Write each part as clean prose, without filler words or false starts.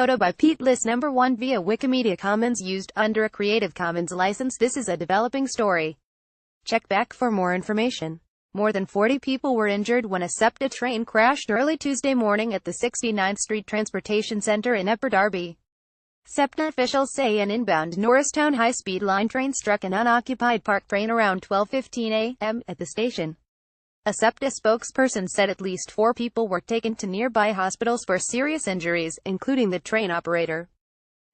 photo by Pete List number 1 via Wikimedia Commons used under a Creative Commons license. This is a developing story. Check back for more information. More than 40 people were injured when a SEPTA train crashed early Tuesday morning at the 69th Street Transportation Center in Upper Darby. SEPTA officials say an inbound Norristown high-speed line train struck an unoccupied park train around 12:15 a.m. at the station. A SEPTA spokesperson said at least 4 people were taken to nearby hospitals for serious injuries, including the train operator.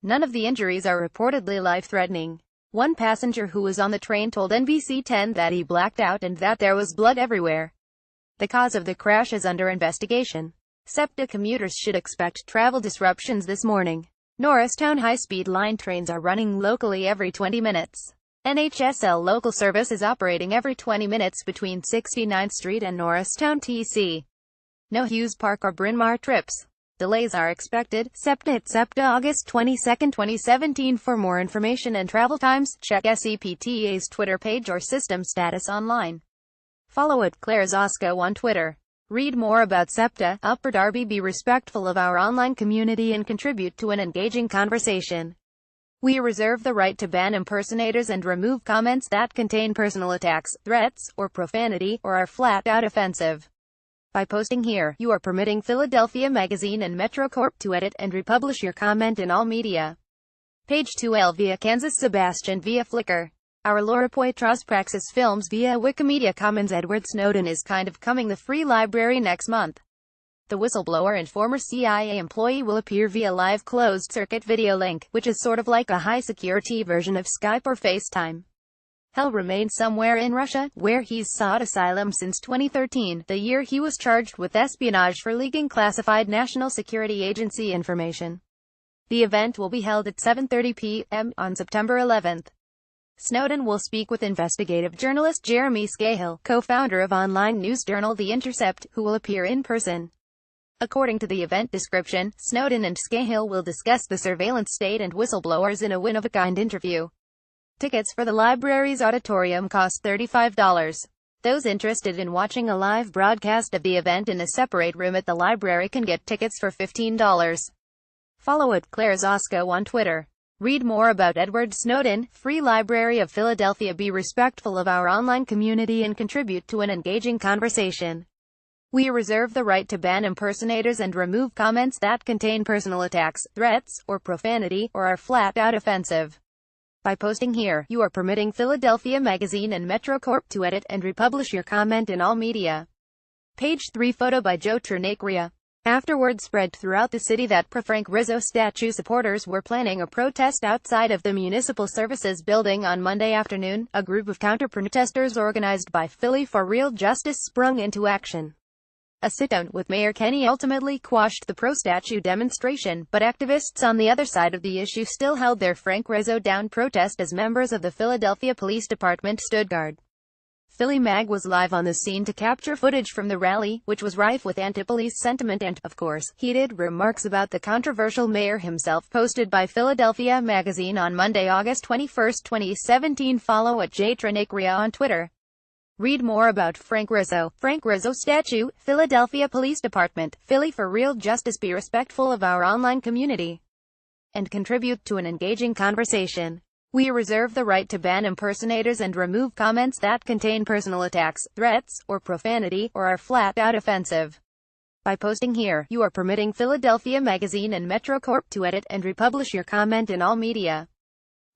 None of the injuries are reportedly life-threatening. One passenger who was on the train told NBC10 that he blacked out and that there was blood everywhere. The cause of the crash is under investigation. SEPTA commuters should expect travel disruptions this morning. Norristown high-speed line trains are running locally every 20 minutes. NHSL local service is operating every 20 minutes between 69th Street and Norristown TC. No Hughes Park or Bryn Mawr trips. Delays are expected. SEPTA at SEPTA August 22, 2017. For more information and travel times, check SEPTA's Twitter page or system status online. Follow at Claire's Osco on Twitter. Read more about SEPTA, Upper Darby. Be respectful of our online community and contribute to an engaging conversation. We reserve the right to ban impersonators and remove comments that contain personal attacks, threats, or profanity, or are flat-out offensive. By posting here, you are permitting Philadelphia Magazine and Metro Corp to edit and republish your comment in all media. Page 2L via Kansas Sebastian via Flickr. Our Laura Poitras Praxis Films via Wikimedia Commons. Edward Snowden is kind of coming the free library next month. The whistleblower and former CIA employee will appear via live closed-circuit video link, which is sort of like a high-security version of Skype or FaceTime. Hell remains somewhere in Russia, where he's sought asylum since 2013, the year he was charged with espionage for leaking classified National Security Agency information. The event will be held at 7:30 p.m. on September 11th. Snowden will speak with investigative journalist Jeremy Scahill, co-founder of online news journal The Intercept, who will appear in person. According to the event description, Snowden and Scahill will discuss the surveillance state and whistleblowers in a one-of-a-kind interview. Tickets for the library's auditorium cost $35. Those interested in watching a live broadcast of the event in a separate room at the library can get tickets for $15. Follow at Claire's Osco on Twitter. Read more about Edward Snowden, Free Library of Philadelphia. Be respectful of our online community and contribute to an engaging conversation. We reserve the right to ban impersonators and remove comments that contain personal attacks, threats, or profanity, or are flat-out offensive. By posting here, you are permitting Philadelphia Magazine and Metro Corp to edit and republish your comment in all media. Page 3 photo by Joe Trinacria. After word spread throughout the city that pro-Frank Rizzo statue supporters were planning a protest outside of the Municipal Services Building on Monday afternoon, a group of counter-protesters organized by Philly for Real Justice sprung into action. A sit-down with Mayor Kenny ultimately quashed the pro-statue demonstration, but activists on the other side of the issue still held their Frank Rizzo down protest as members of the Philadelphia Police Department stood guard. Philly Mag was live on the scene to capture footage from the rally, which was rife with anti-police sentiment and, of course, heated remarks about the controversial mayor himself. Posted by Philadelphia Magazine on Monday, August 21, 2017. Follow at @Trinacria on Twitter. Read more about Frank Rizzo statue, Philadelphia Police Department, Philly for Real Justice. Be respectful of our online community and contribute to an engaging conversation. We reserve the right to ban impersonators and remove comments that contain personal attacks, threats, or profanity, or are flat-out offensive. By posting here, you are permitting Philadelphia Magazine and Metro Corp to edit and republish your comment in all media.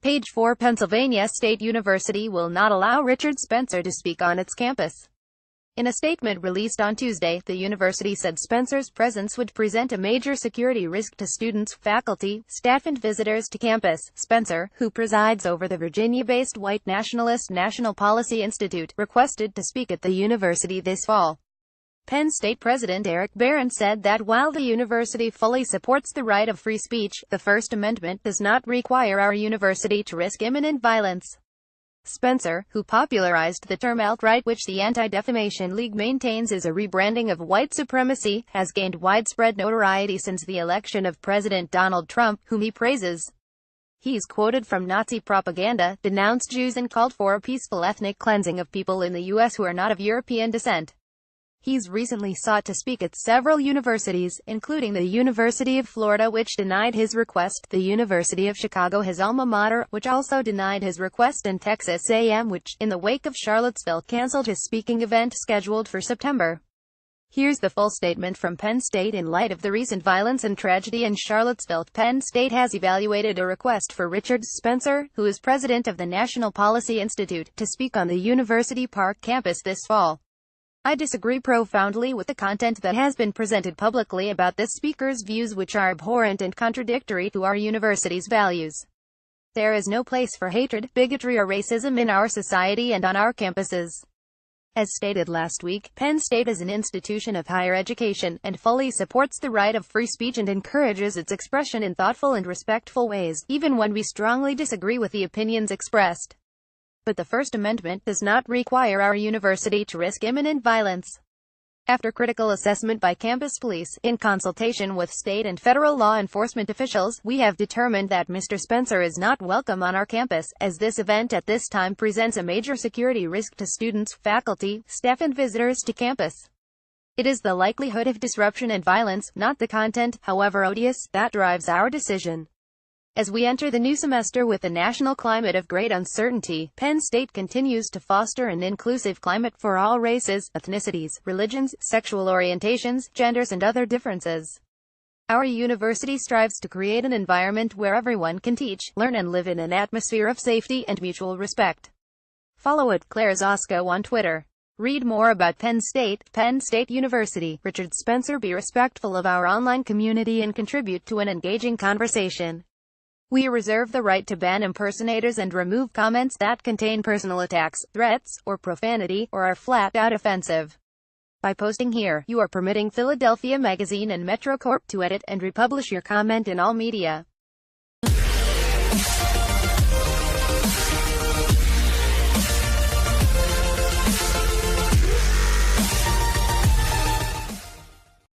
Page 4 Pennsylvania State University will not allow Richard Spencer to speak on its campus. In a statement released on Tuesday, the university said Spencer's presence would present a major security risk to students, faculty, staff and visitors to campus. Spencer, who presides over the Virginia-based white nationalist National Policy Institute, requested to speak at the university this fall. Penn State President Eric Barron said that while the university fully supports the right of free speech, the First Amendment does not require our university to risk imminent violence. Spencer, who popularized the term alt-right, which the Anti-Defamation League maintains is a rebranding of white supremacy, has gained widespread notoriety since the election of President Donald Trump, whom he praises. He's quoted from Nazi propaganda, denounced Jews and called for a peaceful ethnic cleansing of people in the U.S. who are not of European descent. He's recently sought to speak at several universities, including the University of Florida, which denied his request, the University of Chicago, his alma mater, which also denied his request, and Texas A&M, which, in the wake of Charlottesville, canceled his speaking event scheduled for September. Here's the full statement from Penn State. In light of the recent violence and tragedy in Charlottesville, Penn State has evaluated a request for Richard Spencer, who is president of the National Policy Institute, to speak on the University Park campus this fall. I disagree profoundly with the content that has been presented publicly about this speaker's views, which are abhorrent and contradictory to our university's values. There is no place for hatred, bigotry, or racism in our society and on our campuses. As stated last week, Penn State is an institution of higher education, and fully supports the right of free speech and encourages its expression in thoughtful and respectful ways, even when we strongly disagree with the opinions expressed. But the First Amendment does not require our university to risk imminent violence. After critical assessment by campus police, in consultation with state and federal law enforcement officials, we have determined that Mr. Spencer is not welcome on our campus, as this event at this time presents a major security risk to students, faculty, staff, and visitors to campus. It is the likelihood of disruption and violence, not the content, however odious, that drives our decision. As we enter the new semester with a national climate of great uncertainty, Penn State continues to foster an inclusive climate for all races, ethnicities, religions, sexual orientations, genders, and other differences. Our university strives to create an environment where everyone can teach, learn, and live in an atmosphere of safety and mutual respect. Follow @Claire Zosco on Twitter. Read more about Penn State University, Richard Spencer. Be respectful of our online community and contribute to an engaging conversation. We reserve the right to ban impersonators and remove comments that contain personal attacks, threats, or profanity, or are flat-out offensive. By posting here, you are permitting Philadelphia Magazine and Metro Corp to edit and republish your comment in all media.